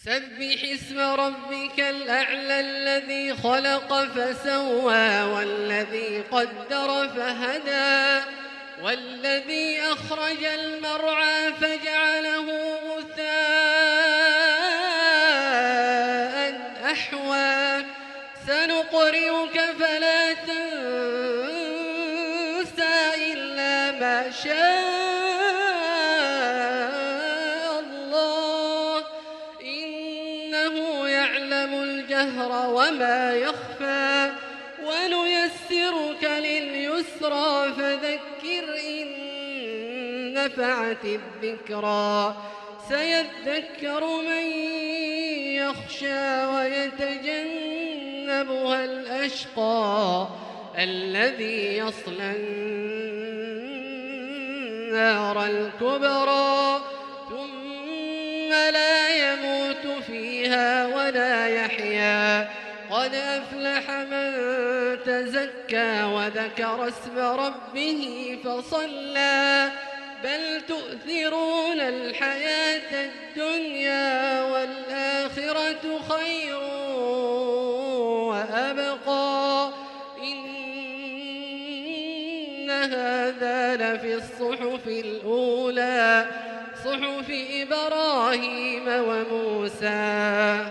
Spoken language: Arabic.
سبح اسم ربك الأعلى الذي خلق فسوى والذي قدر فهدى والذي أخرج المرعى فجعله غثاء أحوى سنقرئك فلا تنسى إلا ما شاء الله إنه يعلم الجهر وما يخفى ونيسرك لليسرى فذكر إن نفعت الذكرى سيذكر من يخشى ويتجنبها الأشقى الذي يصلى النار الكبرى ثم لا يموت فيها ولا يحيا قد أفلح من تزكى وذكر اسم ربه فصلى بل تؤثرون الحياة الدنيا والآخرة خير وأبقى إن هذا لفي الصحف الأولى صحف إبراهيم وموسى.